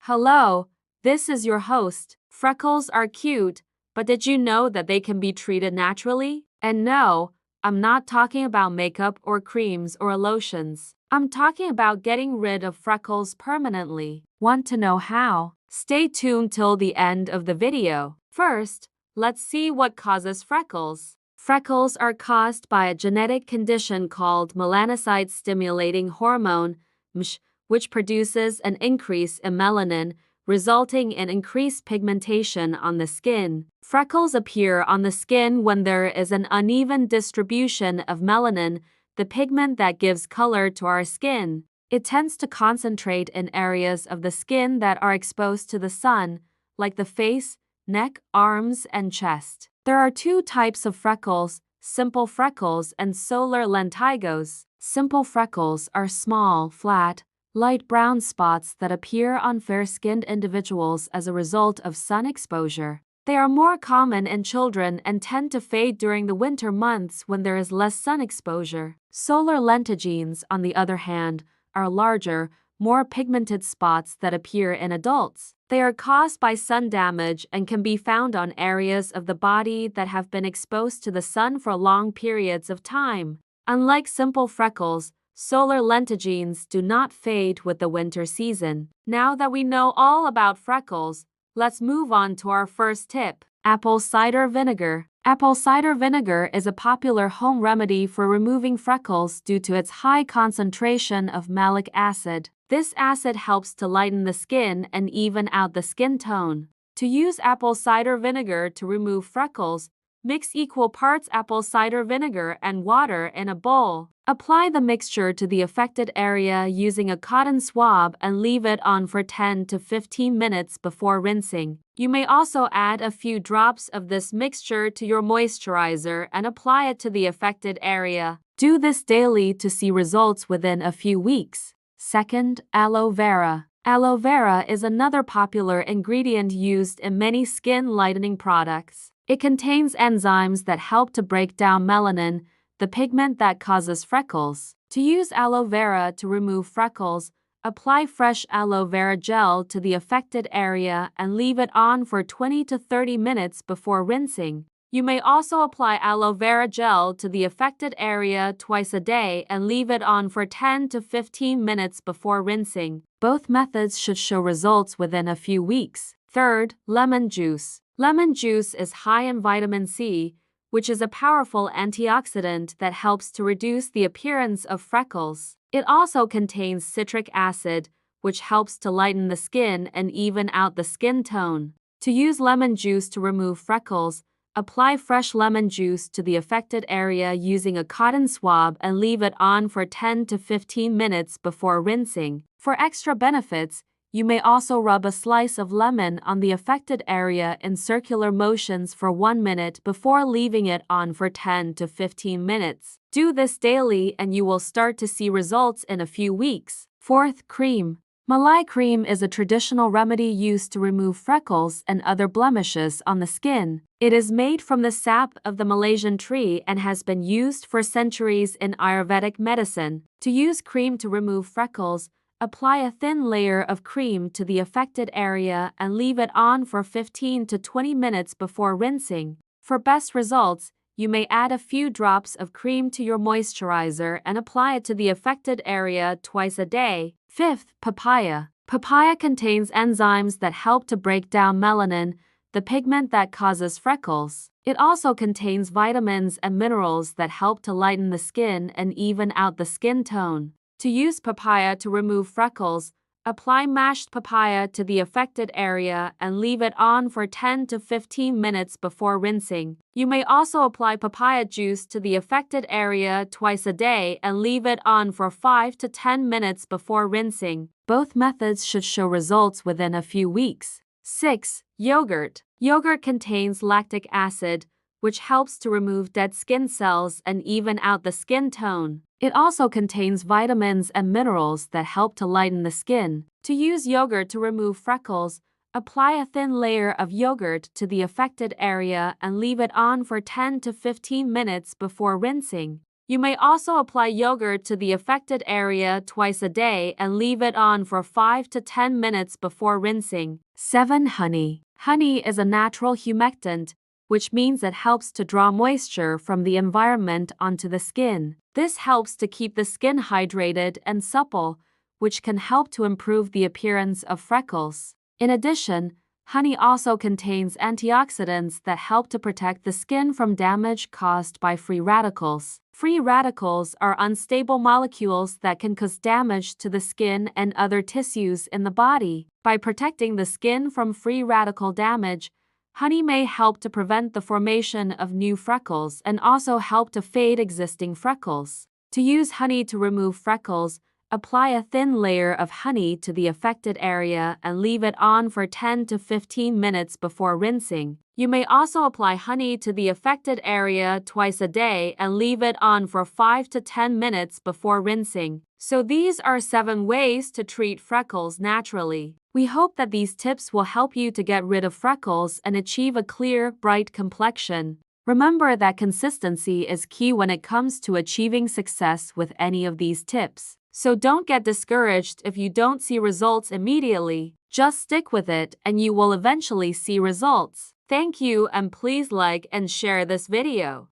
Hello, this is your host. Freckles are cute, but did you know that they can be treated naturally? And no, I'm not talking about makeup or creams or lotions. I'm talking about getting rid of freckles permanently. Want to know how? Stay tuned till the end of the video. First, let's see what causes freckles. Freckles are caused by a genetic condition called melanocyte-stimulating hormone, MSH, which produces an increase in melanin, resulting in increased pigmentation on the skin. Freckles appear on the skin when there is an uneven distribution of melanin, the pigment that gives color to our skin. It tends to concentrate in areas of the skin that are exposed to the sun, like the face, neck, arms, and chest. There are two types of freckles, simple freckles and solar lentigos. Simple freckles are small, flat, light brown spots that appear on fair-skinned individuals as a result of sun exposure. They are more common in children and tend to fade during the winter months when there is less sun exposure. Solar lentigines, on the other hand, are larger, more pigmented spots that appear in adults. They are caused by sun damage and can be found on areas of the body that have been exposed to the sun for long periods of time. Unlike simple freckles, solar lentigines do not fade with the winter season. Now that we know all about freckles, let's move on to our first tip: apple cider vinegar. Apple cider vinegar is a popular home remedy for removing freckles due to its high concentration of malic acid. This acid helps to lighten the skin and even out the skin tone. To use apple cider vinegar to remove freckles, mix equal parts apple cider vinegar and water in a bowl. Apply the mixture to the affected area using a cotton swab and leave it on for 10 to 15 minutes before rinsing. You may also add a few drops of this mixture to your moisturizer and apply it to the affected area. Do this daily to see results within a few weeks. Second, aloe vera. Aloe vera is another popular ingredient used in many skin lightening products. It contains enzymes that help to break down melanin, the pigment that causes freckles. To use aloe vera to remove freckles, apply fresh aloe vera gel to the affected area and leave it on for 20 to 30 minutes before rinsing. You may also apply aloe vera gel to the affected area twice a day and leave it on for 10 to 15 minutes before rinsing. Both methods should show results within a few weeks. Third, lemon juice. Lemon juice is high in vitamin C, which is a powerful antioxidant that helps to reduce the appearance of freckles. It also contains citric acid, which helps to lighten the skin and even out the skin tone. To use lemon juice to remove freckles, apply fresh lemon juice to the affected area using a cotton swab and leave it on for 10 to 15 minutes before rinsing. For extra benefits, you may also rub a slice of lemon on the affected area in circular motions for 1 minute before leaving it on for 10 to 15 minutes. Do this daily and you will start to see results in a few weeks. Fourth, cream. Malai cream is a traditional remedy used to remove freckles and other blemishes on the skin. It is made from the sap of the Malaysian tree and has been used for centuries in Ayurvedic medicine. To use cream to remove freckles, apply a thin layer of cream to the affected area and leave it on for 15 to 20 minutes before rinsing. For best results, you may add a few drops of cream to your moisturizer and apply it to the affected area twice a day. Fifth, papaya. Papaya contains enzymes that help to break down melanin, the pigment that causes freckles. It also contains vitamins and minerals that help to lighten the skin and even out the skin tone. To use papaya to remove freckles, apply mashed papaya to the affected area and leave it on for 10 to 15 minutes before rinsing. You may also apply papaya juice to the affected area twice a day and leave it on for 5 to 10 minutes before rinsing. Both methods should show results within a few weeks. 6. Yogurt. Yogurt contains lactic acid, which helps to remove dead skin cells and even out the skin tone. It also contains vitamins and minerals that help to lighten the skin. To use yogurt to remove freckles, apply a thin layer of yogurt to the affected area and leave it on for 10 to 15 minutes before rinsing. You may also apply yogurt to the affected area twice a day and leave it on for 5 to 10 minutes before rinsing. 7. Honey. Honey is a natural humectant, which means it helps to draw moisture from the environment onto the skin. This helps to keep the skin hydrated and supple, which can help to improve the appearance of freckles. In addition, honey also contains antioxidants that help to protect the skin from damage caused by free radicals. Free radicals are unstable molecules that can cause damage to the skin and other tissues in the body. By protecting the skin from free radical damage, honey may help to prevent the formation of new freckles and also help to fade existing freckles. To use honey to remove freckles, apply a thin layer of honey to the affected area and leave it on for 10 to 15 minutes before rinsing. You may also apply honey to the affected area twice a day and leave it on for 5 to 10 minutes before rinsing. So these are 7 ways to treat freckles naturally. We hope that these tips will help you to get rid of freckles and achieve a clear, bright complexion. Remember that consistency is key when it comes to achieving success with any of these tips. So don't get discouraged if you don't see results immediately. Just stick with it and you will eventually see results. Thank you, and please like and share this video.